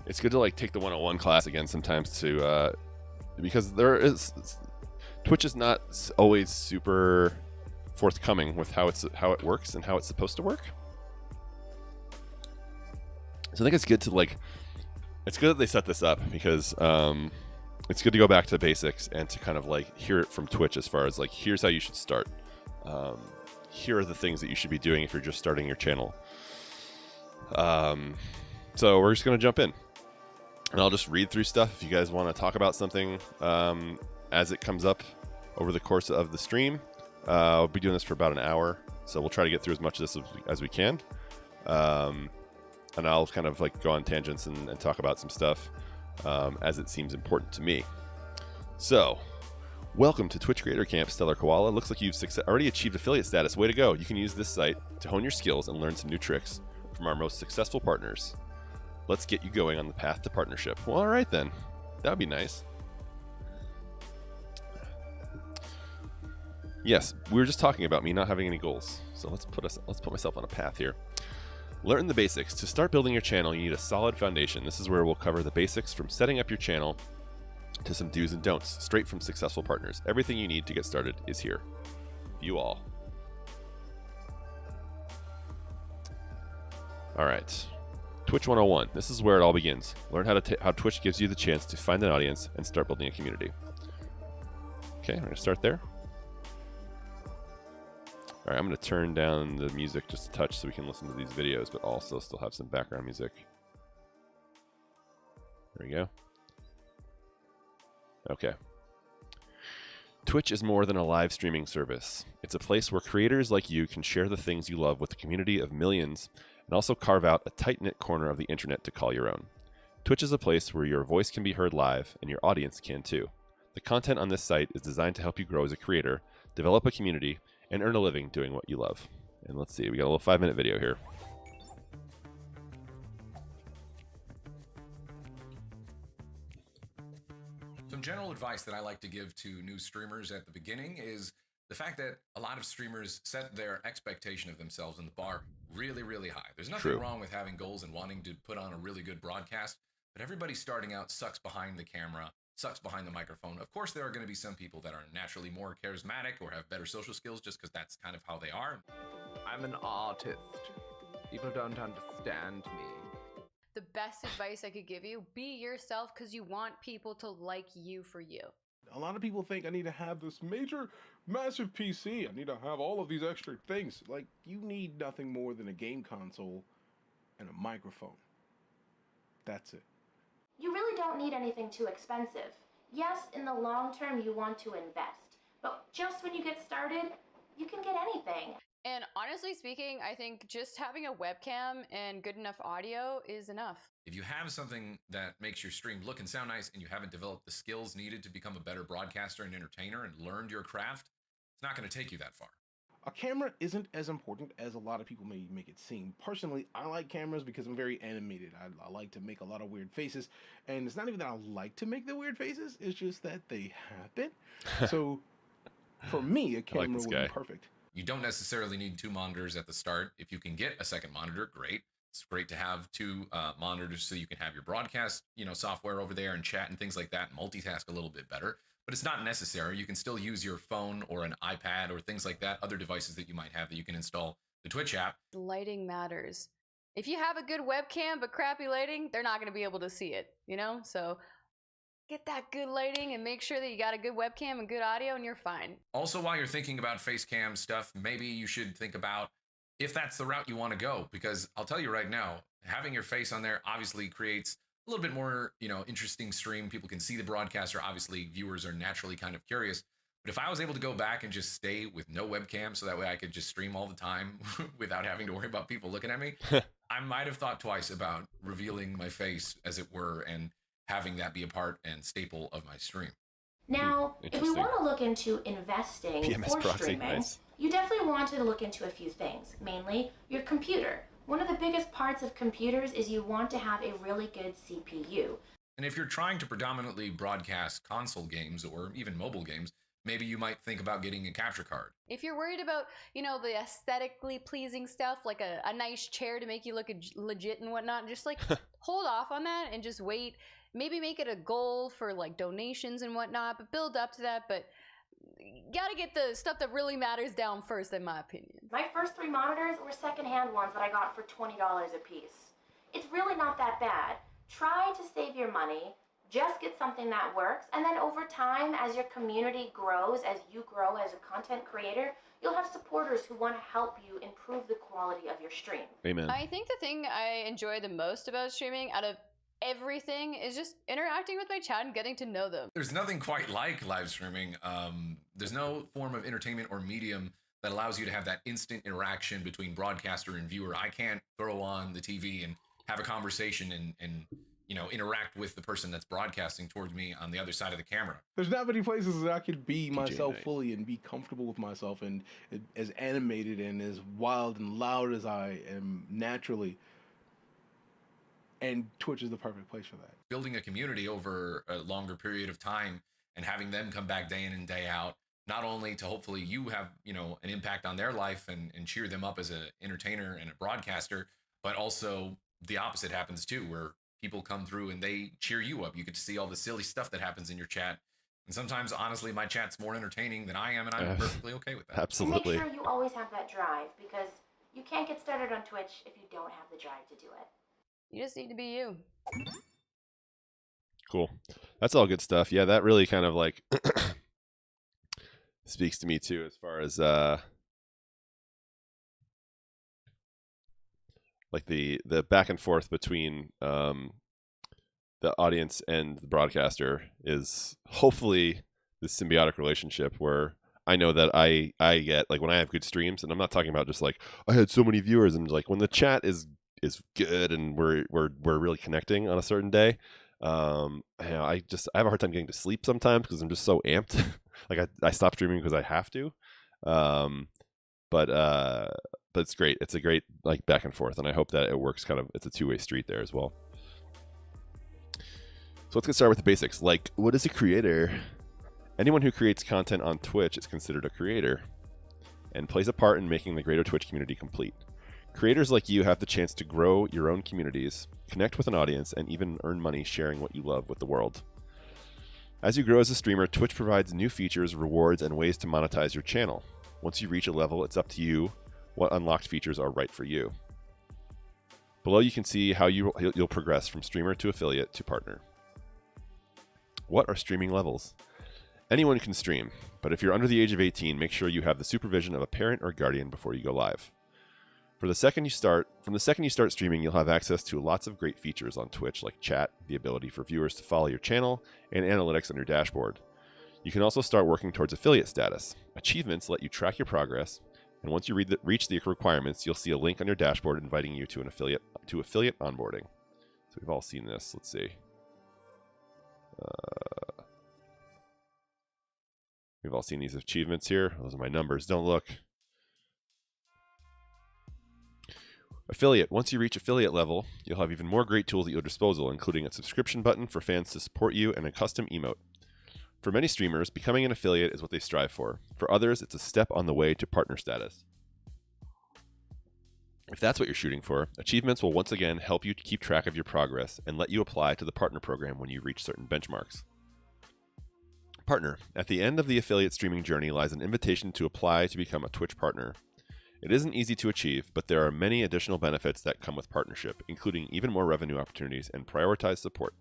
it's good to like take the 101 class again sometimes to because Twitch is not always super forthcoming with how it works and how it's supposed to work. So I think it's good to it's good that they set this up because it's good to go back to the basics and to kind of like hear it from Twitch as far as like, here's how you should start. Here are the things that you should be doing if you're just starting your channel. So we're just going to jump in. And I'll just read through stuff if you guys want to talk about something as it comes up over the course of the stream. I'll be doing this for about an hour, so we'll try to get through as much of this as we can. And I'll kind of like go on tangents and talk about some stuff as it seems important to me. So, welcome to Twitch Creator Camp, Stellar Koala. Looks like you've already achieved affiliate status. Way to go. You can use this site to hone your skills and learn some new tricks from our most successful partners. Let's get you going on the path to partnership. Well, all right then. That would be nice. Yes, we were just talking about me not having any goals. So let's put myself on a path here. Learn the basics. To start building your channel, you need a solid foundation. This is where we'll cover the basics from setting up your channel to some do's and don'ts, straight from successful partners. Everything you need to get started is here. View all. All right. Twitch 101. This is where it all begins. Learn how Twitch gives you the chance to find an audience and start building a community. Okay, I'm going to start there. All right, I'm going to turn down the music just a touch so we can listen to these videos, but also still have some background music. There we go. Okay. Twitch is more than a live streaming service. It's a place where creators like you can share the things you love with a community of millions and also carve out a tight-knit corner of the internet to call your own. Twitch is a place where your voice can be heard live and your audience can too. The content on this site is designed to help you grow as a creator, develop a community, and earn a living doing what you love. And let's see, we got a little 5-minute video here. Some general advice that I like to give to new streamers at the beginning is the fact that a lot of streamers set their expectation of themselves in the bar really, really high. There's nothing wrong with having goals and wanting to put on a really good broadcast, but everybody starting out sucks behind the camera, sucks behind the microphone. Of course, there are going to be some people that are naturally more charismatic or have better social skills just because that's kind of how they are. I'm an artist. People don't understand me. The best advice I could give you, be yourself because you want people to like you for you. A lot of people think I need to have this massive PC. I need to have all of these extra things. Like, you need nothing more than a game console and a microphone. That's it. You really don't need anything too expensive. Yes, in the long term you want to invest, but just when you get started, you can get anything. And honestly speaking, I think just having a webcam and good enough audio is enough. If you have something that makes your stream look and sound nice and you haven't developed the skills needed to become a better broadcaster and entertainer and learned your craft, it's not going to take you that far. A camera isn't as important as a lot of people may make it seem. Personally, I like cameras because I'm very animated. I like to make a lot of weird faces. And it's not even that I like to make the weird faces, it's just that they happen. So for me, a camera would be perfect. You don't necessarily need 2 monitors at the start. If you can get a second monitor, great. It's great to have 2 monitors so you can have your broadcast, software over there and chat and things like that, and multitask a little bit better. But it's not necessary. You can still use your phone or an iPad or things like that, other devices that you might have that you can install the Twitch app. Lighting matters. If you have a good webcam but crappy lighting, they're not going to be able to see it, So get that good lighting and make sure that you got a good webcam and good audio and you're fine. Also, while you're thinking about face cam stuff, maybe you should think about if that's the route you want to go, because I'll tell you right now, having your face on there obviously creates a little bit more, interesting stream. People can see the broadcaster. Obviously, viewers are naturally kind of curious. But if I was able to go back and just stay with no webcam so that way I could just stream all the time without having to worry about people looking at me, I might have thought twice about revealing my face, as it were, and having that be a part and staple of my stream. Now, if we want to look into investing for streaming, you definitely want to look into a few things, mainly your computer. One of the biggest parts of computers is you want to have a really good CPU. And if you're trying to predominantly broadcast console games or even mobile games, maybe you might think about getting a capture card. If you're worried about, the aesthetically pleasing stuff, like a nice chair to make you look legit and whatnot, just like hold off on that and just wait. Maybe make it a goal for like donations and whatnot, but build up to that. But you gotta get the stuff that really matters down first, in my opinion. My first 3 monitors were secondhand ones that I got for $20 a piece. It's really not that bad. Try to save your money. Just get something that works, and then over time, as your community grows, as you grow as a content creator, you'll have supporters who want to help you improve the quality of your stream. Amen. I think the thing I enjoy the most about streaming out of everything is just interacting with my chat and getting to know them. There's nothing quite like live streaming. There's no form of entertainment or medium that allows you to have that instant interaction between broadcaster and viewer. I can't throw on the TV and have a conversation and interact with the person that's broadcasting towards me on the other side of the camera. There's not many places that I could be myself fully and be comfortable with myself and as animated and as wild and loud as I am naturally. And Twitch is the perfect place for that. Building a community over a longer period of time and having them come back day in and day out, not only to hopefully you have, an impact on their life and cheer them up as an entertainer and a broadcaster, but also the opposite happens too, where people come through and they cheer you up. You get to see all the silly stuff that happens in your chat. And sometimes, honestly, my chat's more entertaining than I am, and I'm perfectly okay with that. Absolutely. And make sure you always have that drive, because you can't get started on Twitch if you don't have the drive to do it. You just need to be you. Cool. That's all good stuff. Yeah, that really kind of like speaks to me too, as far as like the back and forth between the audience and the broadcaster is hopefully this symbiotic relationship where I know that I get, like, when I have good streams, and I'm not talking about just like I had so many viewers, and like when the chat is good and we're really connecting on a certain day, I have a hard time getting to sleep sometimes because I'm just so amped. Like I stop streaming because I have to, but it's great. It's a great like back and forth, and I hope that it works. It's a two-way street there as well. So let's get started with the basics. Like, what is a creator? Anyone who creates content on Twitch is considered a creator and plays a part in making the greater Twitch community complete. Creators like you have the chance to grow your own communities, connect with an audience, and even earn money sharing what you love with the world. As you grow as a streamer, Twitch provides new features, rewards, and ways to monetize your channel. Once you reach a level, it's up to you what unlocked features are right for you. Below, you can see how you'll progress from streamer to affiliate to partner. What are streaming levels? Anyone can stream, but if you're under the age of 18, make sure you have the supervision of a parent or guardian before you go live. From the second you start streaming, you'll have access to lots of great features on Twitch, like chat, the ability for viewers to follow your channel, and analytics on your dashboard. You can also start working towards affiliate status. Achievements let you track your progress, and once you reach the requirements, you'll see a link on your dashboard inviting you to affiliate onboarding. So we've all seen this. Let's see. We've all seen these achievements here. Those are my numbers. Don't look. Affiliate. Once you reach affiliate level, you'll have even more great tools at your disposal, including a subscription button for fans to support you and a custom emote. For many streamers, becoming an affiliate is what they strive for. For others, it's a step on the way to partner status. If that's what you're shooting for, achievements will once again help you to keep track of your progress and let you apply to the partner program when you reach certain benchmarks. Partner. At the end of the affiliate streaming journey lies an invitation to apply to become a Twitch partner. It isn't easy to achieve, but there are many additional benefits that come with partnership, including even more revenue opportunities and prioritized support.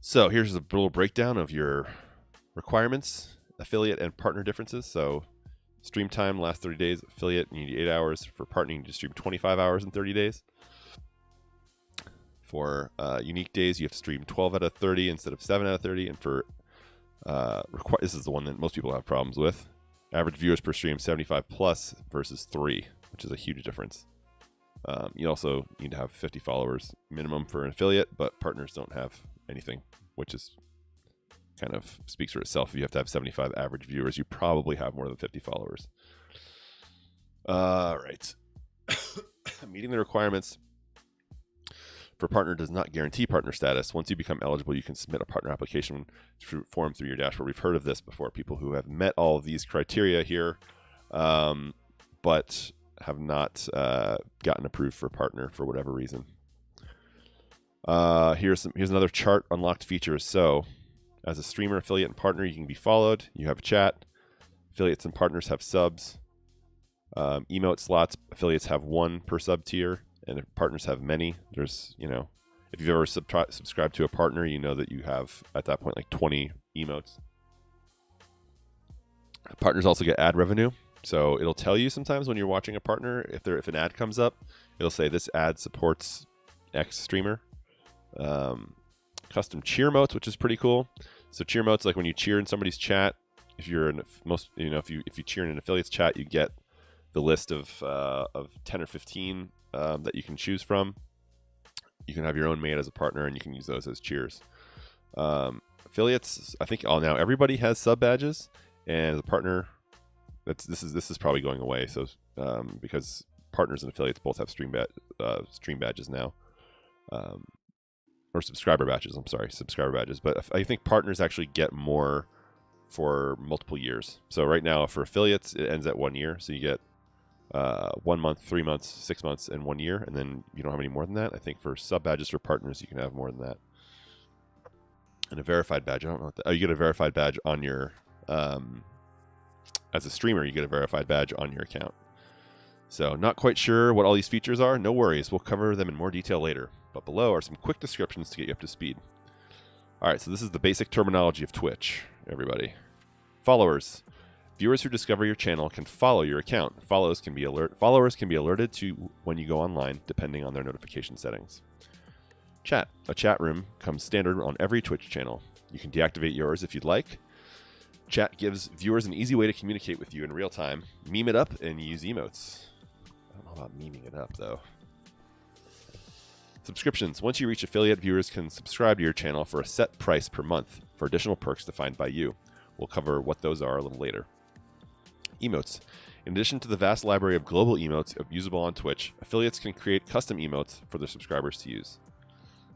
So here's a little breakdown of your requirements, affiliate and partner differences. So stream time, last 30 days. Affiliate, you need 8 hours. For partner, you need to stream 25 hours in 30 days. For unique days, you have to stream 12 out of 30 instead of 7 out of 30. And for this is the one that most people have problems with. Average viewers per stream, 75 plus versus 3, which is a huge difference. You also need to have 50 followers minimum for an affiliate, but partners don't have anything, which is kind of speaks for itself. If you have to have 75 average viewers, you probably have more than 50 followers. All right. Meeting the requirements. for partner does not guarantee partner status. Once you become eligible, you can submit a partner application form through your dashboard. We've heard of this before. People who have met all of these criteria here, but have not gotten approved for partner for whatever reason. Here's another chart. Unlocked features. So, as a streamer, affiliate, and partner, you can be followed. You have chat. Affiliates and partners have subs. Emote slots. Affiliates have 1 per sub tier, and partners have many. There's, if you've ever subscribed to a partner, you know that you have at that point like 20 emotes. Partners also get ad revenue. So it'll tell you sometimes when you're watching a partner, if an ad comes up, it'll say this ad supports X streamer. Custom cheer motes, which is pretty cool. So cheer motes, like when you cheer in somebody's chat, if you're in if you cheer in an affiliate's chat, you get the list of 10 or 15 that you can choose from. You can have your own made as a partner, and you can use those as cheers. Affiliates, I think now everybody has sub badges, and as a partner, this is probably going away. So because partners and affiliates both have stream badges now, or subscriber badges. I'm sorry, subscriber badges. But I think partners actually get more for multiple years. So right now for affiliates, it ends at 1 year. So you get 1 month, 3 months, 6 months, and 1 year, and then you don't have any more than that. I think for sub badges for partners, you can have more than that. And a verified badge. I don't know what you get a verified badge on your as a streamer, you get a verified badge on your account. So not quite sure what all these features are. No worries. We'll cover them in more detail later. But below are some quick descriptions to get you up to speed. All right, so this is the basic terminology of Twitch, everybody. Followers. Viewers who discover your channel can follow your account. Followers can be alerted to when you go online, depending on their notification settings. Chat. A chat room comes standard on every Twitch channel. You can deactivate yours if you'd like. Chat gives viewers an easy way to communicate with you in real time. Meme it up and use emotes. I don't know about memeing it up, though. Subscriptions. Once you reach affiliate, viewers can subscribe to your channel for a set price per month for additional perks defined by you. We'll cover what those are a little later. Emotes. In addition to the vast library of global emotes usable on Twitch, affiliates can create custom emotes for their subscribers to use.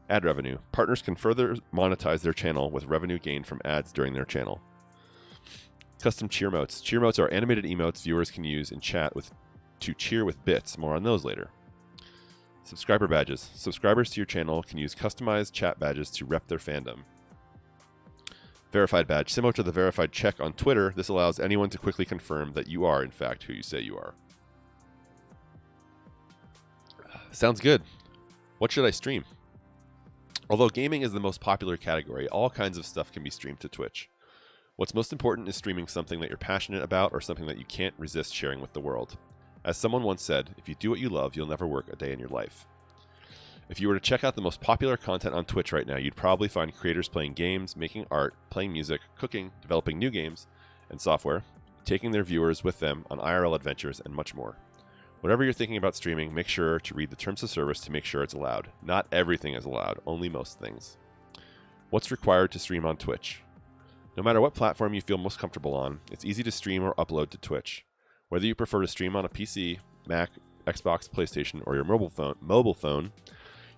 Ad revenue. Partners can further monetize their channel with revenue gained from ads during their channel. Custom cheer motes. Cheer motes are animated emotes viewers can use in chat to cheer with bits. More on those later. Subscriber badges. Subscribers to your channel can use customized chat badges to rep their fandom. Verified badge. Similar to the verified check on Twitter, this allows anyone to quickly confirm that you are, in fact, who you say you are. Sounds good. What should I stream? Although gaming is the most popular category, all kinds of stuff can be streamed to Twitch. What's most important is streaming something that you're passionate about or something that you can't resist sharing with the world. As someone once said, if you do what you love, you'll never work a day in your life. If you were to check out the most popular content on Twitch right now, you'd probably find creators playing games, making art, playing music, cooking, developing new games and software, taking their viewers with them on IRL adventures, and much more. Whatever you're thinking about streaming, make sure to read the terms of service to make sure it's allowed. Not everything is allowed, only most things. What's required to stream on Twitch? No matter what platform you feel most comfortable on, it's easy to stream or upload to Twitch. Whether you prefer to stream on a PC, Mac, Xbox, PlayStation, or your mobile phone,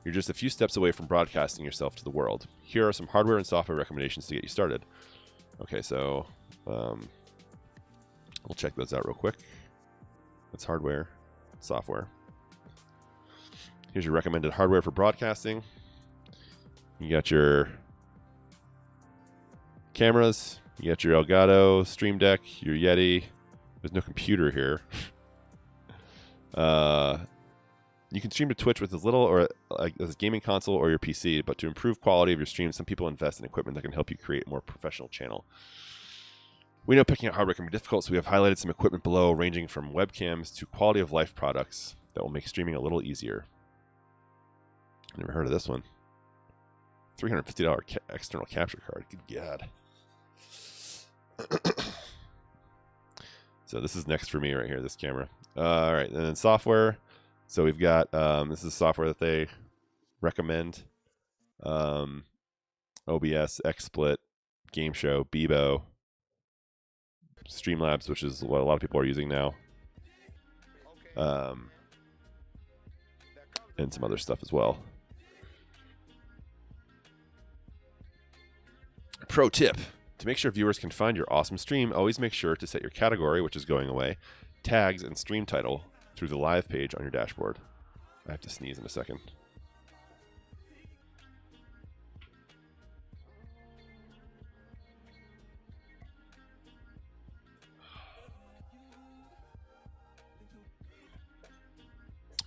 you're just a few steps away from broadcasting yourself to the world. Here are some hardware and software recommendations to get you started. Okay, so we'll check those out real quick. That's hardware, software. Here's your recommended hardware for broadcasting. You got your cameras, you got your Elgato Stream Deck, your Yeti. There's no computer here. You can stream to Twitch with as little or as a gaming console or your PC, but to improve quality of your stream, some people invest in equipment that can help you create a more professional channel. We know picking out hardware can be difficult, so we have highlighted some equipment below, ranging from webcams to quality of life products that will make streaming a little easier. I never heard of this one. $350 external capture card. Good God. So this is next for me right here, this camera. All right, and then software. So we've got, this is software that they recommend. OBS, XSplit, Game Show, Bebo, Streamlabs, which is what a lot of people are using now. And some other stuff as well. pro tip. To make sure viewers can find your awesome stream, always make sure to set your category, which is going away, tags, and stream title through the live page on your dashboard. I have to sneeze in a second.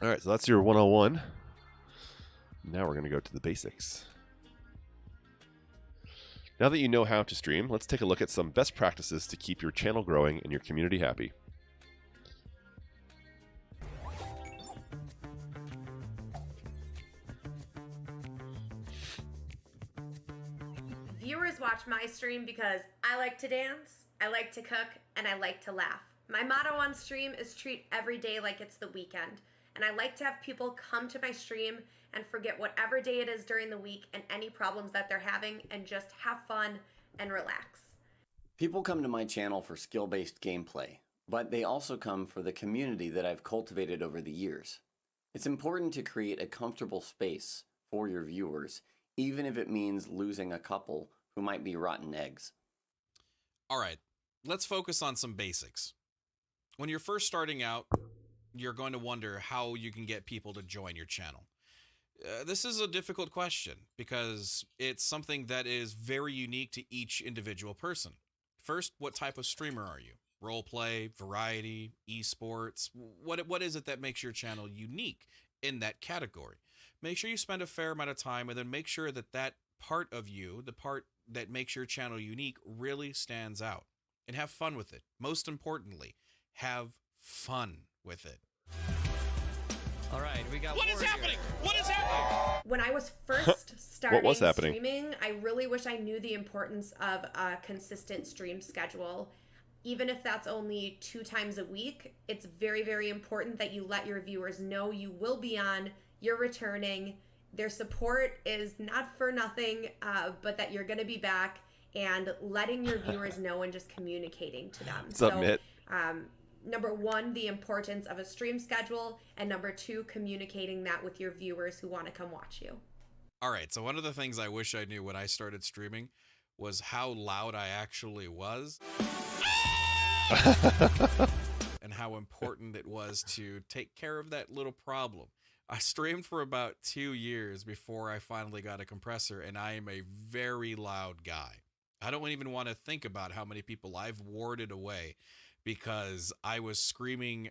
All right, so that's your 101. Now we're going to go to the basics. Now that you know how to stream, let's take a look at some best practices to keep your channel growing and your community happy. Viewers watch my stream because I like to dance, I like to cook, and I like to laugh. My motto on stream is treat every day like it's the weekend. And I like to have people come to my stream and forget whatever day it is during the week and any problems that they're having and just have fun and relax. People come to my channel for skill-based gameplay, but they also come for the community that I've cultivated over the years. It's important to create a comfortable space for your viewers, even if it means losing a couple who might be rotten eggs. All right, let's focus on some basics. When you're first starting out, you're going to wonder how you can get people to join your channel. This is a difficult question because it's something that is very unique to each individual person. First, what type of streamer are you? Roleplay, variety, esports? What is it that makes your channel unique in that category? Make sure you spend a fair amount of time and then make sure that that part of you, the part that makes your channel unique, really stands out. And have fun with it. Most importantly, have fun with it. All right, we got What is happening? What is happening? When I was first starting happening? streaming, I really wish I knew the importance of a consistent stream schedule. Even if that's only 2 times a week, it's very, very important that you let your viewers know you will be on, you're returning. Their support is not for nothing, but that you're going to be back, and letting your viewers know and just communicating to them. What's up, Mitt? Number 1, the importance of a stream schedule, and number 2, communicating that with your viewers who want to come watch you. All right, so one of the things I wish I knew when I started streaming was how loud I actually was. And how important it was to take care of that little problem. I streamed for about 2 years before I finally got a compressor, and I am a very loud guy. I don't even want to think about how many people I've warded away because I was screaming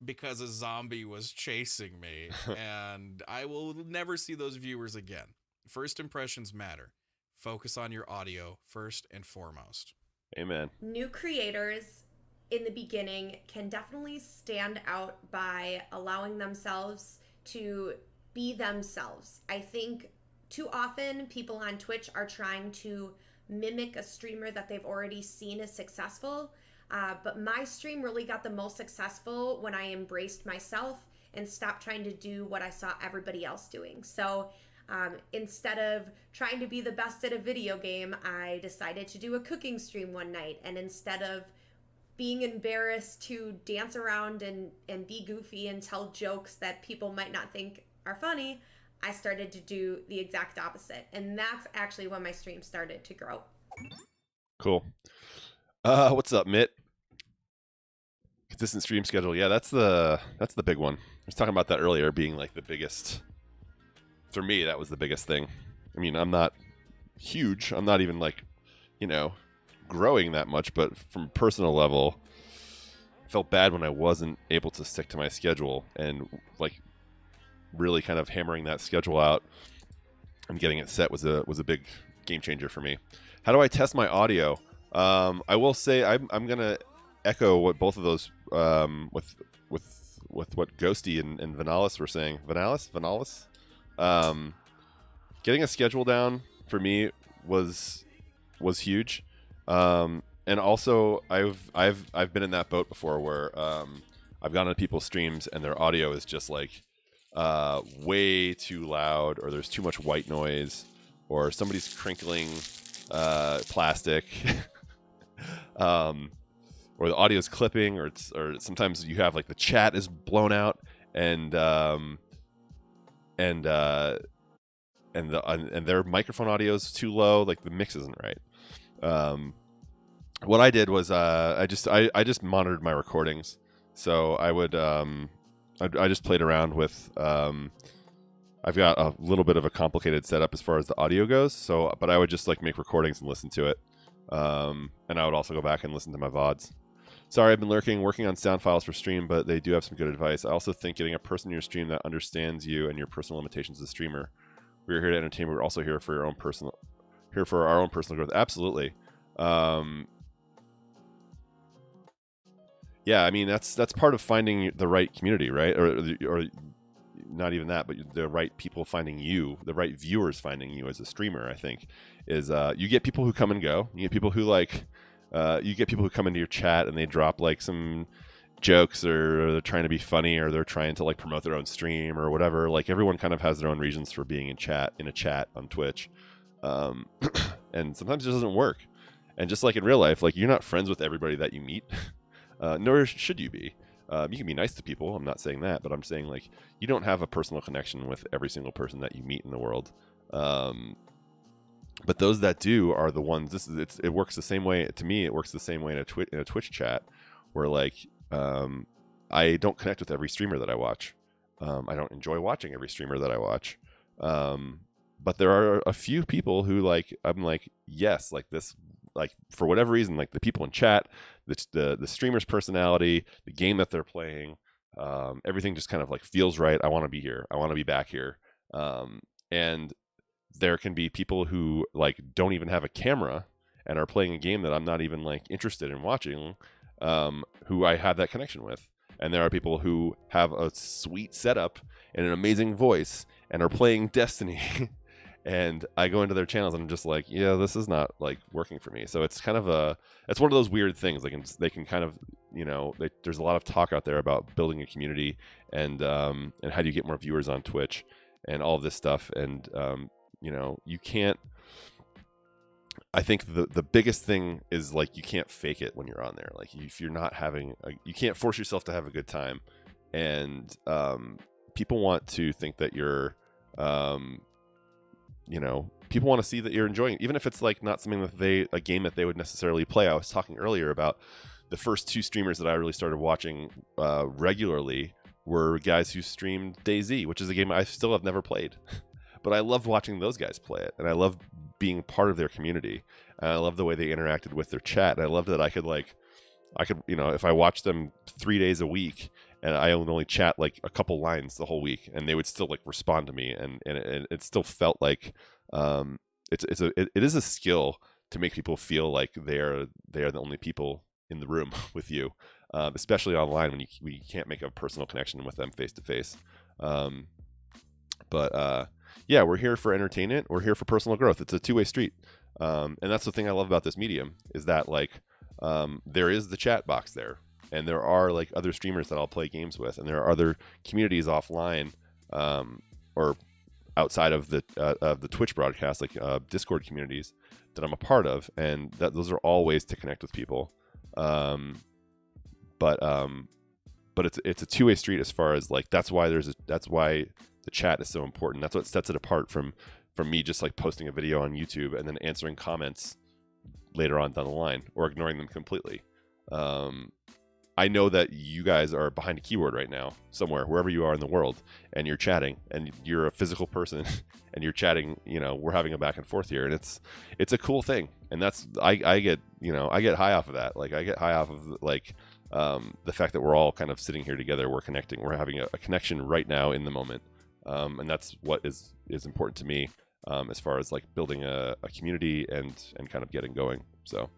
because a zombie was chasing me, and I will never see those viewers again. First impressions matter. Focus on your audio first and foremost. Amen. New creators in the beginning can definitely stand out by allowing themselves to be themselves. I think too often people on Twitch are trying to mimic a streamer that they've already seen as successful. But my stream really got the most successful when I embraced myself and stopped trying to do what I saw everybody else doing. So instead of trying to be the best at a video game, I decided to do a cooking stream one night. And instead of being embarrassed to dance around and be goofy and tell jokes that people might not think are funny, I started to do the exact opposite. And that's actually when my stream started to grow. Cool. What's up, Mitt? Consistent stream schedule. Yeah, that's the big one. I was talking about that earlier being like the biggest. For me, that was the biggest thing. I mean, I'm not huge. I'm not even like, growing that much, but from a personal level, I felt bad when I wasn't able to stick to my schedule, and like really kind of hammering that schedule out and getting it set was a big game changer for me. How do I test my audio? I will say I'm gonna echo what both of those with what Ghosty and Vanalis were saying. Vanalis. Getting a schedule down for me was huge. And also I've been in that boat before where I've gone on people's streams and their audio is just like way too loud, or there's too much white noise, or somebody's crinkling plastic, or the audio's clipping, or sometimes you have like the chat is blown out, and and their microphone audio is too low, like the mix isn't right. What I did was I just monitored my recordings. So I would I just played around with I've got a little bit of a complicated setup as far as the audio goes. So but I would just like make recordings and listen to it. And I would also go back and listen to my VODs. Sorry, I've been working on sound files for stream, but they do have some good advice. I also think getting a person in your stream that understands you and your personal limitations as a streamer. We're here to entertain, but we're also here for our own personal growth. Absolutely. Yeah, I mean that's part of finding the right community, right? Or not even that, but the right people finding you, the right viewers finding you as a streamer. I think is you get people who come and go. You get people who like. You get people who come into your chat and they drop like some jokes, or they're trying to be funny, or they're trying to like promote their own stream or whatever. Like everyone kind of has their own reasons for being in a chat on Twitch. And sometimes it doesn't work. And just like in real life, like you're not friends with everybody that you meet, nor should you be. You can be nice to people. I'm not saying that, but I'm saying like you don't have a personal connection with every single person that you meet in the world. But those that do are the ones. It works the same way. To me, it works the same way in a Twitch chat, where like I don't connect with every streamer that I watch. I don't enjoy watching every streamer that I watch. But there are a few people who like I'm like yes, like this, like for whatever reason, like the people in chat, the streamer's personality, the game that they're playing, everything just kind of like feels right. I want to be here. I want to be back here. And there can be people who like don't even have a camera and are playing a game that I'm not even like interested in watching, who I have that connection with. And there are people who have a sweet setup and an amazing voice and are playing Destiny. And I go into their channels and I'm just like, yeah, this is not like working for me. So it's kind of it's one of those weird things. They can kind of, you know, there's a lot of talk out there about building a community and how do you get more viewers on Twitch and all of this stuff. And, you know, you can't, I think the biggest thing is like, you can't fake it when you're on there. Like if you're not having, you can't force yourself to have a good time. And people want to think that you're, you know, people want to see that you're enjoying it, even if it's like not something that a game that they would necessarily play. I was talking earlier about the first two streamers that I really started watching regularly were guys who streamed DayZ, which is a game I still have never played. But I loved watching those guys play it, and I loved being part of their community, and I loved the way they interacted with their chat, and I loved that I could, you know, if I watched them 3 days a week, and I would only chat like a couple lines the whole week, and they would still like respond to me, and it still felt like it is a skill to make people feel like they are the only people in the room with you, especially online when you can't make a personal connection with them face to face. Yeah, we're here for entertainment. We're here for personal growth. It's a two-way street. And that's the thing I love about this medium is that like there is the chat box there, and there are like other streamers that I'll play games with, and there are other communities offline or outside of the Twitch broadcast, like Discord communities that I'm a part of, and those are all ways to connect with people. But it's a two-way street as far as like that's why the chat is so important. That's what sets it apart from me just like posting a video on YouTube and then answering comments later on down the line or ignoring them completely. I know that you guys are behind a keyboard right now somewhere, wherever you are in the world, and you're chatting, and you're a physical person, and you're chatting. You know, we're having a back and forth here, and it's a cool thing. And that's I get high off of that. Like I get high off of like the fact that we're all kind of sitting here together. We're connecting. We're having a connection right now in the moment. And that's what is important to me as far as like building a community and kind of getting going. So,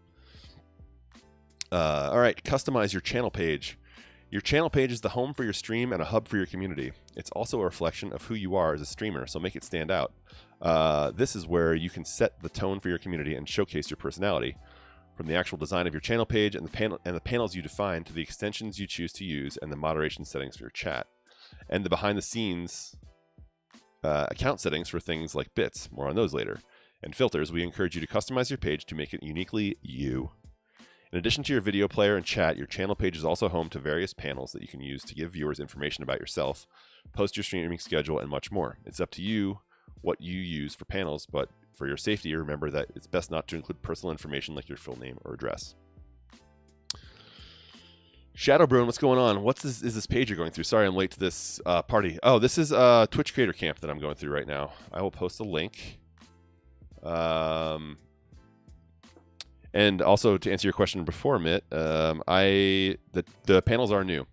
all right, customize your channel page. Your channel page is the home for your stream and a hub for your community. It's also a reflection of who you are as a streamer, so make it stand out. This is where you can set the tone for your community and showcase your personality. From the actual design of your channel page and the panels you define to the extensions you choose to use and the moderation settings for your chat. And the behind the scenes account settings for things like bits, more on those later, and filters. We encourage you to customize your page to make it uniquely you. In addition to your video player and chat, your channel page is also home to various panels that you can use to give viewers information about yourself, post your streaming schedule, and much more. It's up to you what you use for panels, but for your safety, remember that it's best not to include personal information like your full name or address. Shadow Bruin, what's going on? Is this page you're going through? Sorry, I'm late to this party. Oh, this is Twitch Creator Camp that I'm going through right now. I will post a link. And also to answer your question before, Mitt, the panels are new.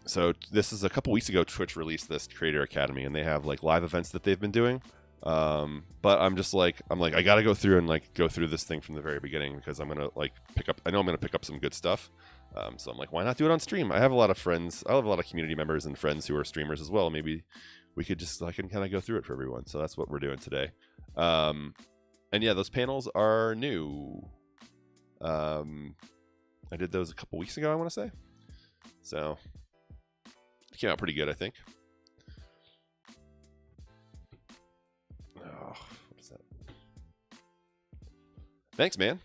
So this is a couple weeks ago. Twitch released this Creator Academy, and they have like live events that they've been doing. But I'm like, I gotta go through and like go through this thing from the very beginning because I'm gonna like I know I'm gonna pick up some good stuff. So I'm like, why not do it on stream? I have a lot of friends. I have a lot of community members and friends who are streamers as well. Maybe we could I can kind of go through it for everyone. So that's what we're doing today. And yeah, those panels are new. I did those a couple weeks ago, I want to say. So it came out pretty good, I think. Oh, what is that? Thanks, man.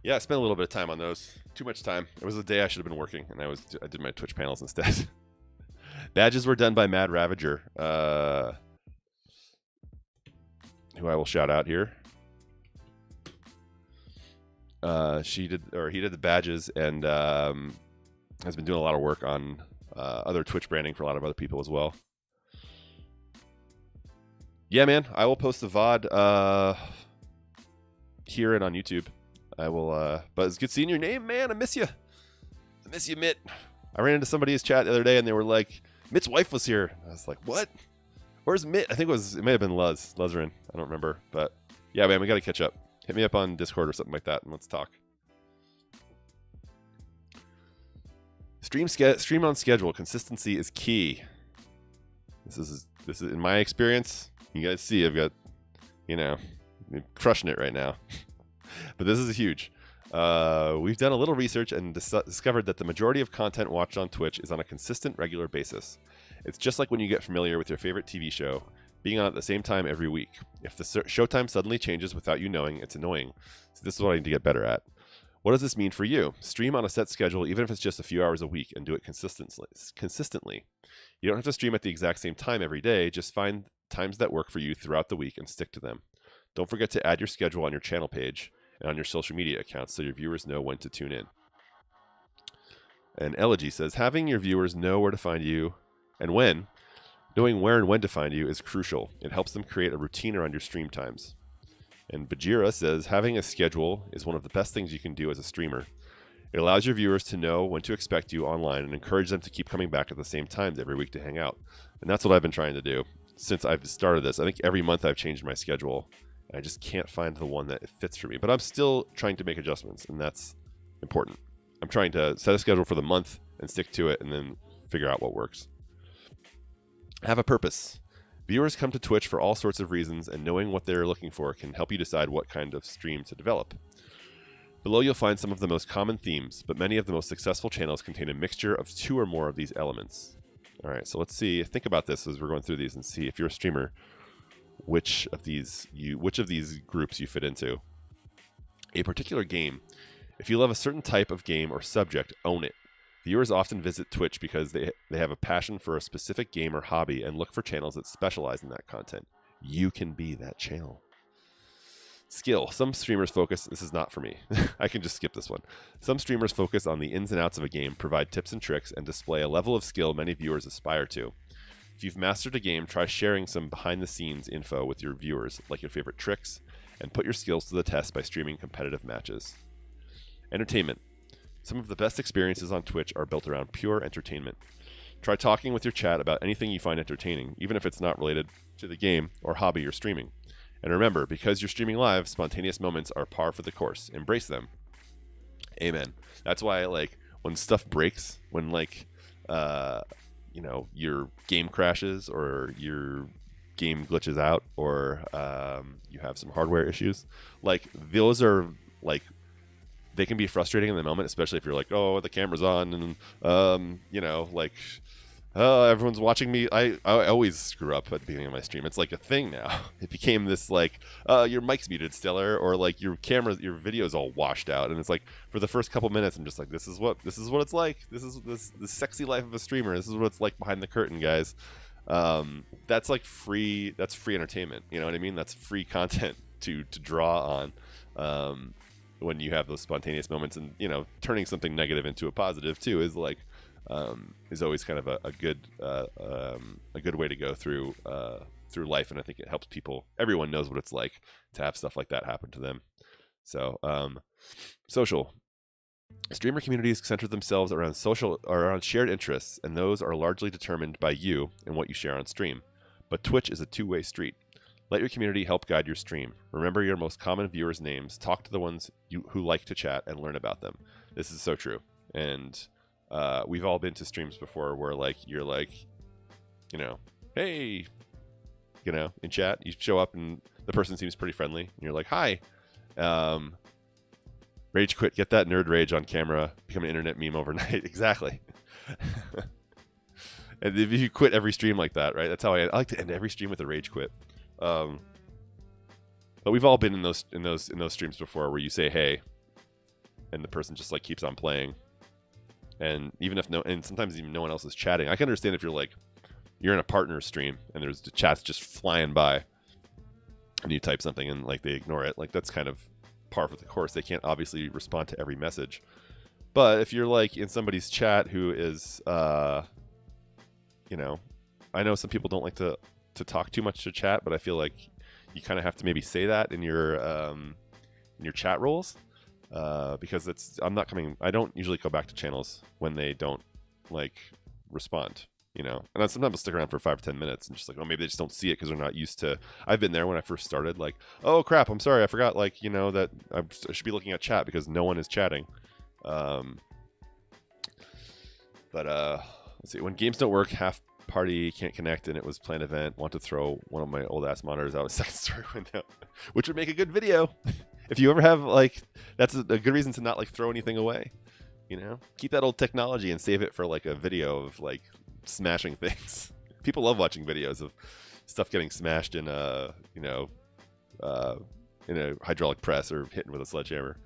Yeah, I spent a little bit of time on those. Too much time. It was a day I should have been working, and I did my Twitch panels instead. Badges were done by Mad Ravager, who I will shout out here. He did the badges and has been doing a lot of work on other Twitch branding for a lot of other people as well. Yeah, man, I will post the VOD here and on YouTube. I will, but it's good seeing your name, man. I miss you. I miss you, Mitt. I ran into somebody's chat the other day and they were like, Mitt's wife was here. I was like, what? Where's Mitt? I think it may have been Luzrin. I don't remember. But yeah, man, we got to catch up. Hit me up on Discord or something like that and let's talk. Stream on schedule. Consistency is key. This is in my experience. You guys see, I've got, crushing it right now. But this is huge. We've done a little research and discovered that the majority of content watched on Twitch is on a consistent, regular basis. It's just like when you get familiar with your favorite TV show, being on at the same time every week. If the showtime suddenly changes without you knowing, it's annoying. So this is what I need to get better at. What does this mean for you? Stream on a set schedule, even if it's just a few hours a week, and do it consistently. You don't have to stream at the exact same time every day. Just find times that work for you throughout the week and stick to them. Don't forget to add your schedule on your channel page and on your social media accounts so your viewers know when to tune in. And Elegy says, having your viewers know where to find you and when, knowing where and when to find you is crucial. It helps them create a routine around your stream times. And Bajira says, having a schedule is one of the best things you can do as a streamer. It allows your viewers to know when to expect you online and encourage them to keep coming back at the same times every week to hang out. And that's what I've been trying to do since I've started this. I think every month I've changed my schedule. I just can't find the one that fits for me. But I'm still trying to make adjustments, and that's important. I'm trying to set a schedule for the month and stick to it and then figure out what works. Have a purpose. Viewers come to Twitch for all sorts of reasons, and knowing what they're looking for can help you decide what kind of stream to develop. Below you'll find some of the most common themes, but many of the most successful channels contain a mixture of 2 or more of these elements. All right, so let's see. Think about this as we're going through these and see if you're a streamer, which of these groups you fit into. A particular game. If you love a certain type of game or subject, own it. Viewers often visit Twitch because they have a passion for a specific game or hobby and look for channels that specialize in that content. You can be that channel. Skill. Some streamers focus, this is not for me. I can just skip this one. Some streamers focus on the ins and outs of a game, provide tips and tricks, and display a level of skill many viewers aspire to. If you've mastered a game, try sharing some behind-the-scenes info with your viewers, like your favorite tricks, and put your skills to the test by streaming competitive matches. Entertainment. Some of the best experiences on Twitch are built around pure entertainment. Try talking with your chat about anything you find entertaining, even if it's not related to the game or hobby you're streaming. And remember, because you're streaming live, spontaneous moments are par for the course. Embrace them. Amen. That's why, when stuff breaks, when, your game crashes or your game glitches out or you have some hardware issues, those are, they can be frustrating in the moment, especially if you're like, oh, the camera's on and, oh, everyone's watching me. I always screw up at the beginning of my stream. It's like a thing now. It became this like, your mic's muted, Stellar, or like your video's all washed out, and it's like for the first couple minutes, I'm just like, this is what it's like. This is the sexy life of a streamer. This is what it's like behind the curtain, guys. That's like free. That's free entertainment. You know what I mean? That's free content to draw on. When you have those spontaneous moments, and turning something negative into a positive too is like is always kind of a good way to go through life, and I think it helps people. Everyone knows what it's like to have stuff like that happen to them. So social streamer communities center themselves around shared interests, and those are largely determined by you and what you share on stream. But Twitch is a two-way street. Let your community help guide your stream. Remember your most common viewers' names. Talk to the ones who like to chat and learn about them. This is so true. And we've all been to streams before where like you're like, hey, in chat, you show up and the person seems pretty friendly, and you're like, hi. Rage quit. Get that nerd rage on camera. Become an internet meme overnight. Exactly. And if you quit every stream like that, right? That's how I like to end every stream with a rage quit. But we've all been in those streams before where you say hey, and the person just like keeps on playing, and even if and sometimes even no one else is chatting. I can understand if you're in a partner stream and there's the chats just flying by, and you type something and like they ignore it. Like that's kind of par for the course. They can't obviously respond to every message. But if you're like in somebody's chat who is, I know some people don't like to talk too much to chat, but I feel like you kind of have to maybe say that in your chat roles, because I don't usually go back to channels when they don't like respond, and I sometimes stick around for 5 or 10 minutes and just like, oh, maybe they just don't see it because they're not used to. I've been there when I first started, like, oh crap, I'm sorry, I forgot, like, that I should be looking at chat because no one is chatting. But let's see, when games don't work, half party can't connect, and it was planned event. Want to throw one of my old ass monitors out a second story window, which would make a good video. If you ever have like, that's a good reason to not like throw anything away. Keep that old technology and save it for like a video of like smashing things. People love watching videos of stuff getting smashed in a hydraulic press or hitting with a sledgehammer.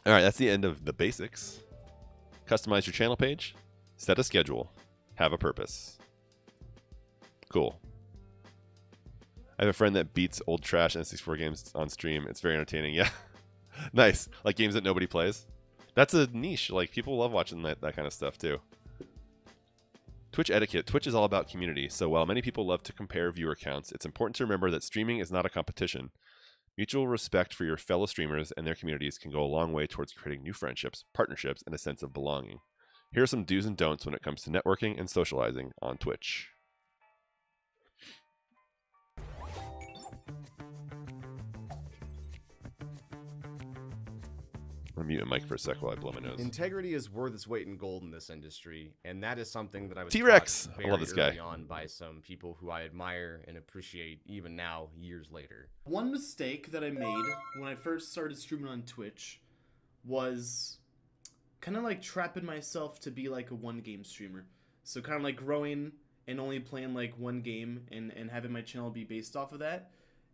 All right, that's the end of the basics. Customize your channel page, set a schedule, have a purpose. Cool. I have a friend that beats old trash N64 games on stream. It's very entertaining. Yeah. Nice. Like games that nobody plays. That's a niche. Like people love watching that kind of stuff too. Twitch etiquette. Twitch is all about community. So while many people love to compare viewer counts, it's important to remember that streaming is not a competition. Mutual respect for your fellow streamers and their communities can go a long way towards creating new friendships, partnerships, and a sense of belonging. Here are some do's and don'ts when it comes to networking and socializing on Twitch. I'm gonna mute my mic for a sec while I blow my nose. Integrity is worth its weight in gold in this industry, and that is something that I was T-Rex. taught I love this very guy. early on by some people who I admire and appreciate even now, years later. One mistake that I made when I first started streaming on Twitch was kind of like trapping myself to be like a one-game streamer. So kind of like growing and only playing like one game and having my channel be based off of that.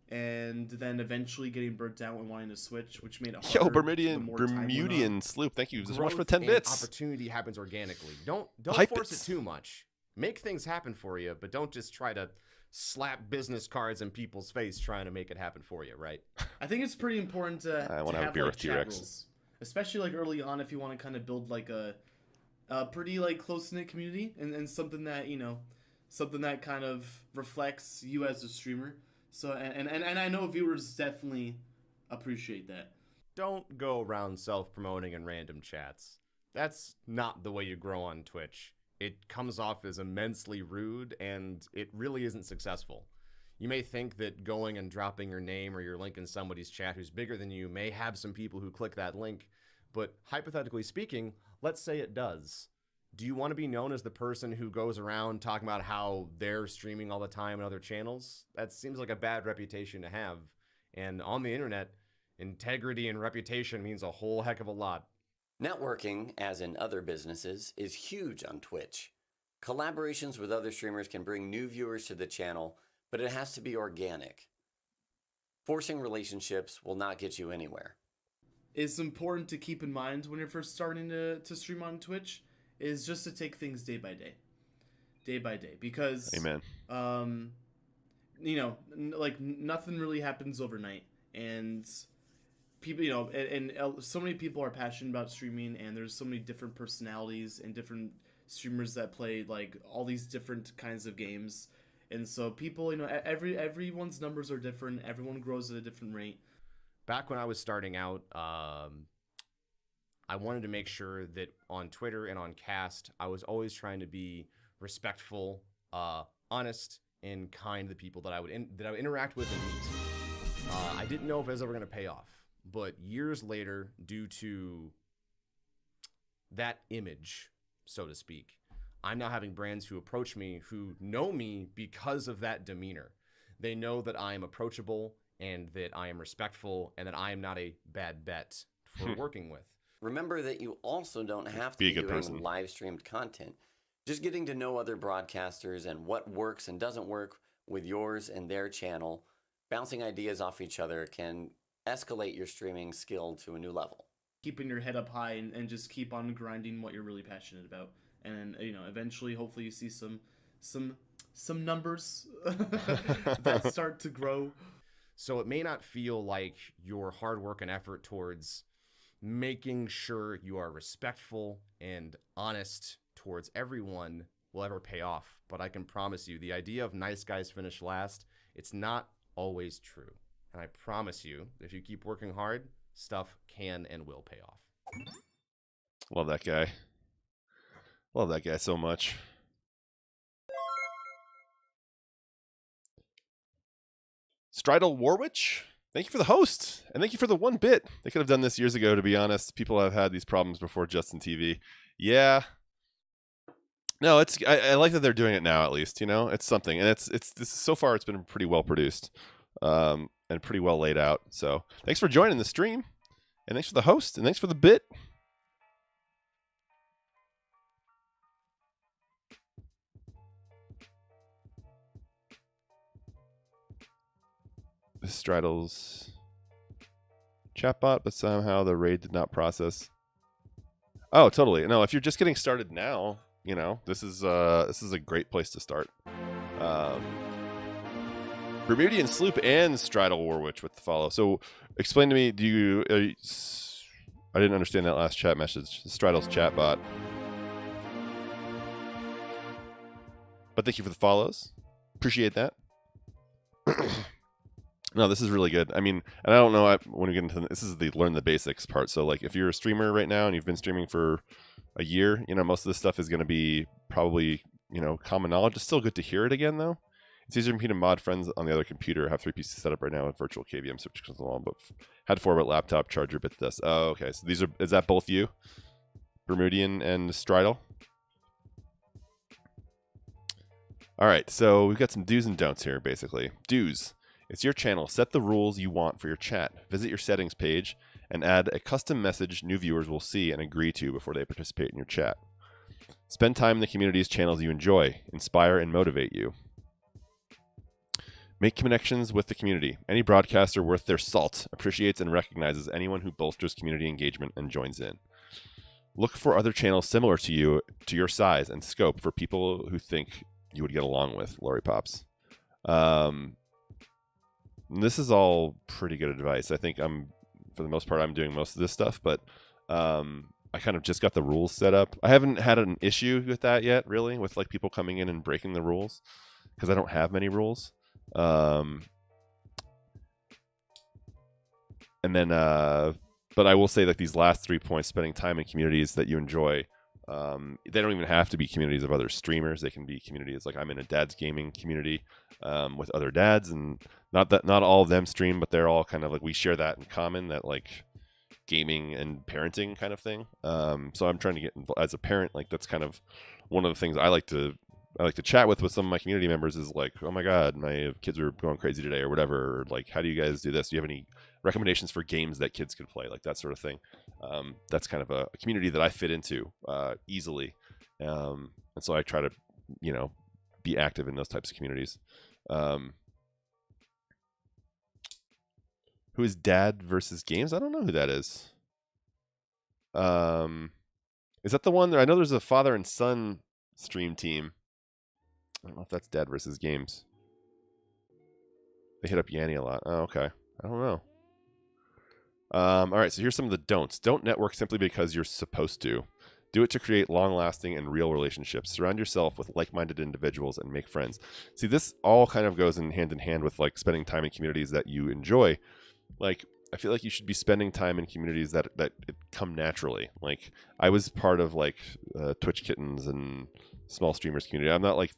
And then eventually getting burnt out and wanting to switch, which made it harder. Yo, Bermudian Sloop, thank you so much for 10 bits. Opportunity happens organically. Don't Hype force it it too much. Make things happen for you, but don't just try to slap business cards in people's face trying to make it happen for you, right? I think it's pretty important to I want to have a beer like, with T-Rex. rules, especially like early on if you want to kind of build like a pretty like close-knit community and something that something that kind of reflects you as a streamer. So and I know viewers definitely appreciate that. Don't go around self-promoting in random chats. That's not the way you grow on Twitch. It comes off as immensely rude, and it really isn't successful. You may think that going and dropping your name or your link in somebody's chat who's bigger than you may have some people who click that link, but hypothetically speaking, let's say it does. Do you want to be known as the person who goes around talking about how they're streaming all the time on other channels? That seems like a bad reputation to have. And on the internet, integrity and reputation means a whole heck of a lot. Networking, as in other businesses, is huge on Twitch. Collaborations with other streamers can bring new viewers to the channel, but it has to be organic. Forcing relationships will not get you anywhere. It's important to keep in mind when you're first starting to stream on Twitch is just to take things day by day. Day by day. Because, Amen. You know, like nothing really happens overnight. And people, you know, and so many people are passionate about streaming, and there's so many different personalities and different streamers that play like all these different kinds of games. And so people, you know, everyone's numbers are different. Everyone grows at a different rate. Back when I was starting out, I wanted to make sure that on Twitter and on Cast, I was always trying to be respectful, honest, and kind to the people that I would interact with and meet. I didn't know if it was ever going to pay off, but years later, due to that image, so to speak, I'm now having brands who approach me who know me because of that demeanor. They know that I am approachable and that I am respectful and that I am not a bad bet for working with. Remember that you also don't have to be doing live streamed content. Just getting to know other broadcasters and what works and doesn't work with yours and their channel, bouncing ideas off each other can escalate your streaming skill to a new level. Keeping your head up high and just keep on grinding what you're really passionate about. And, you know, eventually, hopefully you see some numbers that start to grow. So it may not feel like your hard work and effort towards making sure you are respectful and honest towards everyone will ever pay off. But I can promise you, the idea of nice guys finish last, it's not always true. And I promise you, if you keep working hard, stuff can and will pay off. Love that guy. Love that guy so much. Stridal Warwich, thank you for the host, and thank you for the 1 bit. They could have done this years ago, to be honest. People have had these problems before Justin TV. Yeah. No, it's I like that they're doing it now, at least, you know? It's something. And it's so far it's been pretty well produced. And pretty well laid out. So thanks for joining the stream. And thanks for the host, and thanks for the bit. Stridal's chatbot, but somehow the raid did not process. Oh, totally. No, if you're just getting started now, you know, this is a great place to start. Bermudian Sloop and Stridal Warwich with the follow. So explain to me, I didn't understand that last chat message. Stridal's chatbot. But thank you for the follows. Appreciate that. No, this is really good. I mean, and I don't know when we get into this is the learn the basics part. So like if you're a streamer right now and you've been streaming for a year, you know, most of this stuff is going to be probably, you know, common knowledge. It's still good to hear it again though. It's easier for me to mod friends on the other computer. I have 3 pieces set up right now with virtual KVM, which comes along, but had 4-bit laptop, charger, bit this. Oh, okay. So is that both you? Bermudian and Stridal? All right. So we've got some do's and don'ts here, basically. Do's. It's your channel. Set the rules you want for your chat. Visit your settings page and add a custom message new viewers will see and agree to before they participate in your chat. Spend time in the community's channels you enjoy. Inspire and motivate you. Make connections with the community. Any broadcaster worth their salt appreciates and recognizes anyone who bolsters community engagement and joins in. Look for other channels similar to you, to your size and scope for people who think you would get along with. Lori Pops. This is all pretty good advice. I think for the most part, I'm doing most of this stuff, but I kind of just got the rules set up. I haven't had an issue with that yet, really, with like people coming in and breaking the rules, because I don't have many rules. And then, but I will say that these last 3 points, spending time in communities that you enjoy, they don't even have to be communities of other streamers. They can be communities like I'm in a dad's gaming community with other dads, and not all of them stream, but they're all kind of like, we share that in common, that like gaming and parenting kind of thing. So I'm trying to get involved as a parent. Like that's kind of one of the things I like to chat with some of my community members is like, oh my God, my kids are going crazy today or whatever. Or like, how do you guys do this? Do you have any recommendations for games that kids could play? Like that sort of thing. That's kind of a community that I fit into easily. And so I try to be active in those types of communities. Who is Dad versus Games? I don't know who that is. Is that the one that I know there's a father and son stream team? I don't know if that's Dad versus Games. They hit up Yanni a lot. Oh, okay. I don't know. All right, so here's some of the don'ts. Don't network simply because you're supposed to. Do it to create long-lasting and real relationships. Surround yourself with like-minded individuals and make friends. See, this all kind of goes in hand with like spending time in communities that you enjoy. Like, I feel like you should be spending time in communities that come naturally. Like, I was part of like Twitch Kittens and small streamers community. I'm not like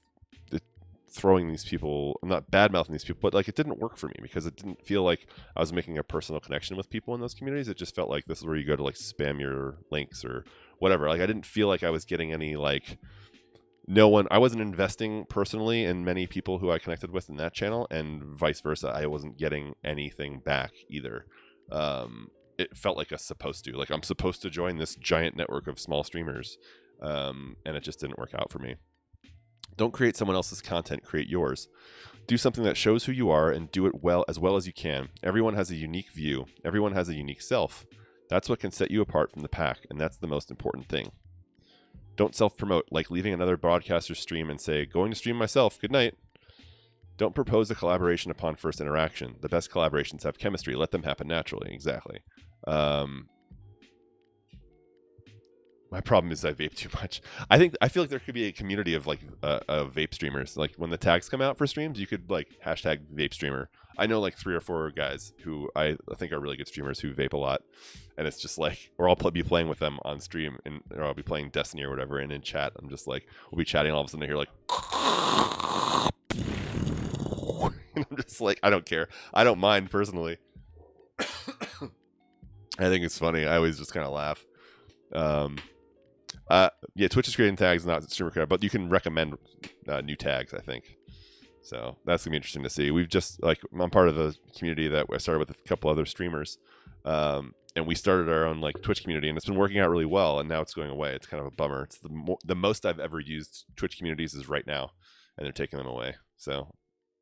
throwing these people, I'm not bad mouthing these people, but like it didn't work for me because it didn't feel like I was making a personal connection with people in those communities. It just felt like this is where you go to like spam your links or whatever. Like I didn't feel like I was getting any like I wasn't investing personally in many people who I connected with in that channel, and vice versa. I wasn't getting anything back either. It felt like supposed to. Like I'm supposed to join this giant network of small streamers, and it just didn't work out for me. Don't create someone else's content, create yours. Do something that shows who you are and do it well as you can. Everyone has a unique view. Everyone has a unique self. That's what can set you apart from the pack, and that's the most important thing. Don't self-promote, like leaving another broadcaster stream and say, going to stream myself, good night. Don't propose a collaboration upon first interaction. The best collaborations have chemistry. Let them happen naturally. Exactly. My problem is I vape too much. I feel like there could be a community of like of vape streamers. Like when the tags come out for streams, you could like hashtag vape streamer. I know like 3 or 4 guys who I think are really good streamers who vape a lot, and it's just like, or I'll be playing with them on stream, or I'll be playing Destiny or whatever, and in chat I'm just like, we'll be chatting, all of a sudden I hear like, and I'm just like, I don't care, I don't mind personally. I think it's funny. I always just kind of laugh. Yeah, Twitch is creating tags, not streamer credit, but you can recommend new tags, I think. So that's gonna be interesting to see. We've just I'm part of a community that I started with a couple other streamers, and we started our own like Twitch community, and it's been working out really well. And now it's going away. It's kind of a bummer. It's the most I've ever used Twitch communities is right now, and they're taking them away. So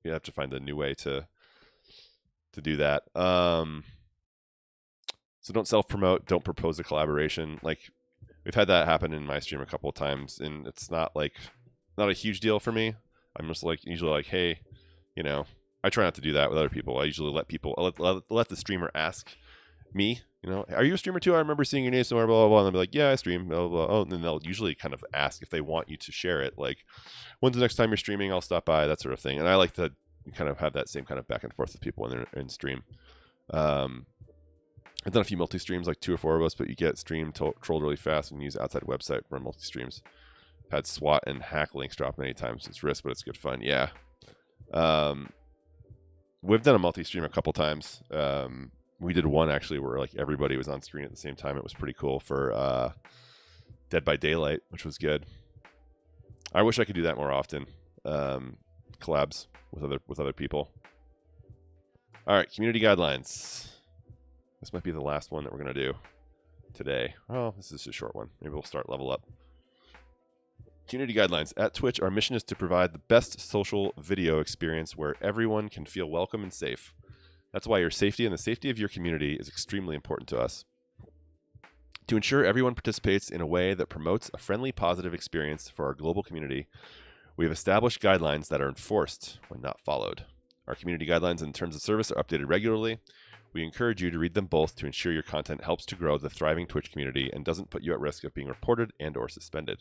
you have to find a new way to do that. So don't self promote. Don't propose a collaboration. Like we've had that happen in my stream a couple of times, and it's not a huge deal for me. I'm just usually like, hey, I try not to do that with other people. I usually let the streamer ask me, are you a streamer too? I remember seeing your name somewhere, blah, blah, blah. And they'll be like, yeah, I stream, blah, blah, blah. Oh, and then they'll usually kind of ask if they want you to share it. Like, when's the next time you're streaming? I'll stop by, that sort of thing. And I like to kind of have that same kind of back and forth with people when they're in stream. I've done a few multi-streams, like 2 or 4 of us, but you get stream trolled really fast and use outside website for multi-streams. Had SWAT and hack links drop many times. It's risk, but it's good fun. Yeah. We've done a multi-stream a couple times. We did one actually where everybody was on screen at the same time. It was pretty cool for Dead by Daylight, which was good. I wish I could do that more often. Collabs with other people. All right, community guidelines. This might be the last one that we're gonna do today. Oh, this is a short one. Maybe we'll start level up. Community guidelines. At Twitch, our mission is to provide the best social video experience where everyone can feel welcome and safe. That's why your safety and the safety of your community is extremely important to us. To ensure everyone participates in a way that promotes a friendly, positive experience for our global community, we have established guidelines that are enforced when not followed. Our community guidelines and terms of service are updated regularly. We encourage you to read them both to ensure your content helps to grow the thriving Twitch community and doesn't put you at risk of being reported and/or suspended.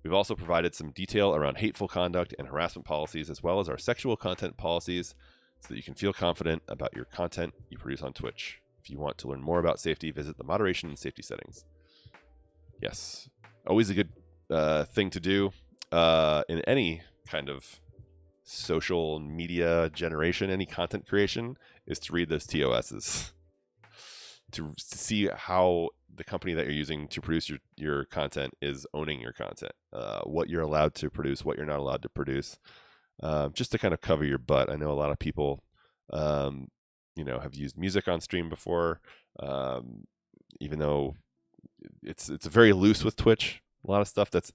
We've also provided some detail around hateful conduct and harassment policies, as well as our sexual content policies, so that you can feel confident about your content you produce on Twitch. If you want to learn more about safety, visit the moderation and safety settings. Yes, always a good thing to do in any kind of social media generation, any content creation, is to read those TOSs to see how the company that you're using to produce your content is owning your content, what you're allowed to produce, what you're not allowed to produce, just to kind of cover your butt. I know a lot of people, have used music on stream before, even though it's very loose with Twitch. A lot of stuff that's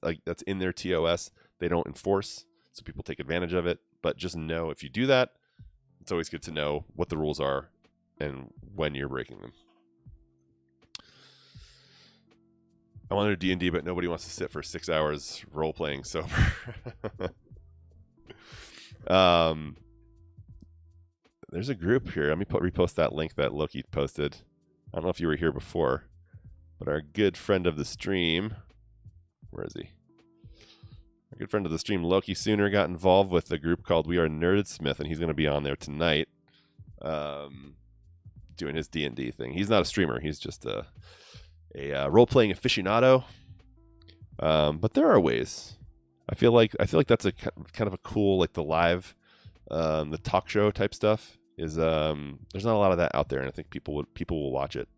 in their TOS they don't enforce, so people take advantage of it. But just know if you do that, it's always good to know what the rules are and when you're breaking them. I want to do D&D, but nobody wants to sit for 6 hours role-playing sober. There's a group here. Let me repost that link that Loki posted. I don't know if you were here before, but our good friend of the stream, where is he? Our good friend of the stream, Loki Sooner, got involved with a group called We Are Nerdsmith, and he's going to be on there tonight, doing his D&D thing. He's not a streamer. He's just a role-playing aficionado. But there are ways. I feel like that's a kind of a cool, like the live, the talk show type stuff is. There's not a lot of that out there, and I think people will watch it.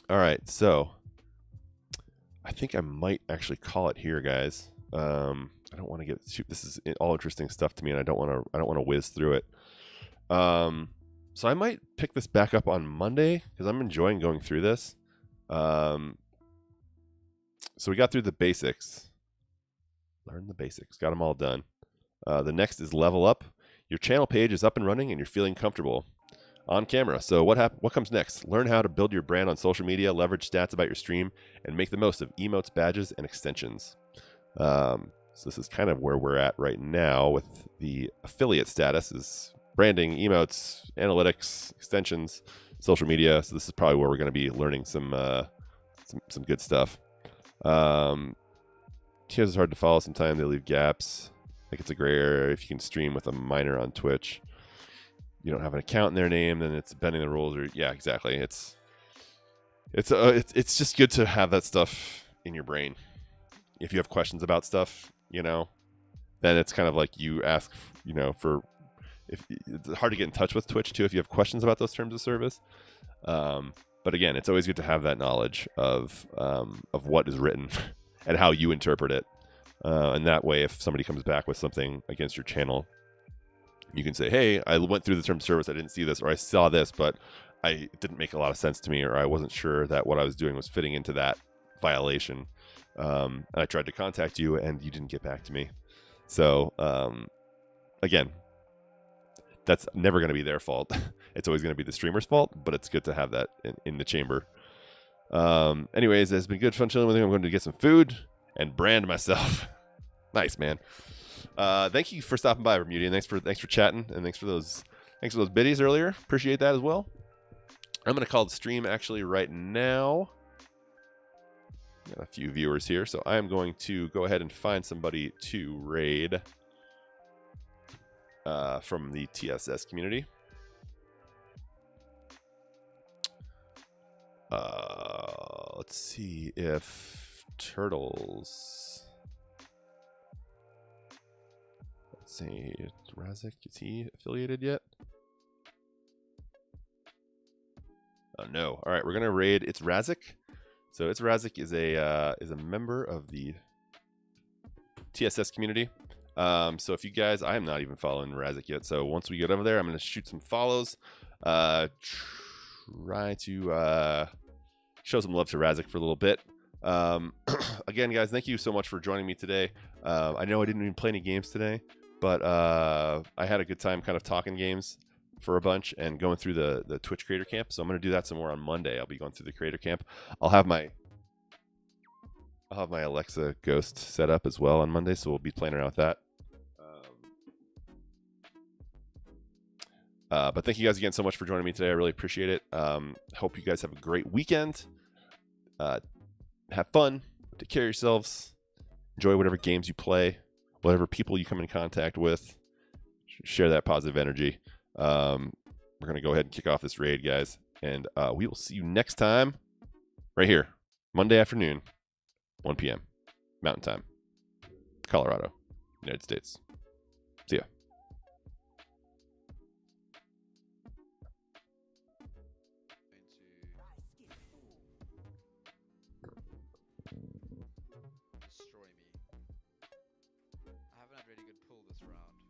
All right, so I think I might actually call it here, guys. I don't want to this is all interesting stuff to me, and I don't want to whiz through it. So I might pick this back up on Monday because I'm enjoying going through this. So we got through the basics. Learn the basics. Got them all done. The next is level up. Your channel page is up and running and you're feeling comfortable on camera. So what comes next? Learn how to build your brand on social media, leverage stats about your stream, and make the most of emotes, badges, and extensions. So this is kind of where we're at right now with the affiliate status is branding, emotes, analytics, extensions, social media. So this is probably where we're going to be learning some good stuff. TOS is hard to follow sometimes. They leave gaps. Like it's a gray area if you can stream with a minor on Twitch. You don't have an account in their name, then it's bending the rules. Or yeah, exactly. It's just good to have that stuff in your brain. If you have questions about stuff, then it's kind of like you ask, if it's hard to get in touch with Twitch too if you have questions about those terms of service. But again, it's always good to have that knowledge of what is written and how you interpret it. And that way, if somebody comes back with something against your channel, you can say, hey, I went through the terms of service, I didn't see this, or I saw this, but it didn't make a lot of sense to me, or I wasn't sure that what I was doing was fitting into that violation. And I tried to contact you, and you didn't get back to me. So, again, that's never going to be their fault. It's always going to be the streamer's fault, but it's good to have that in the chamber. Anyways, it's been good fun chilling with you. I'm going to get some food and brand myself. Nice, man. Thank you for stopping by, Bermudian. Thanks for chatting, and thanks for those biddies earlier. Appreciate that as well. I'm going to call the stream actually right now. Got a few viewers here, so I am going to go ahead and find somebody to raid from the TSS community. Let's see if Turtles. Let's see, Razik, is he affiliated yet? Oh no! All right, we're gonna raid. It's Razik. So it's Razik is a member of the TSS community. So if you guys, I am not even following Razik yet. So once we get over there, I'm gonna shoot some follows. Try to show some love to Razik for a little bit. Again, guys, thank you so much for joining me today. I know I didn't even play any games today, but I had a good time kind of talking games for a bunch and going through the Twitch creator camp. So I'm going to do that some more on Monday. I'll be going through the creator camp. I'll have my Alexa Ghost set up as well on Monday, so we'll be playing around with that. But thank you guys again so much for joining me today. I really appreciate it. Hope you guys have a great weekend. Have fun. Take care of yourselves. Enjoy whatever games you play, whatever people you come in contact with. Share that positive energy. We're going to go ahead and kick off this raid, guys. And we will see you next time right here, Monday afternoon, 1 p.m. Mountain Time, Colorado, United States. See ya. Destroy me. I haven't had really good pull this round.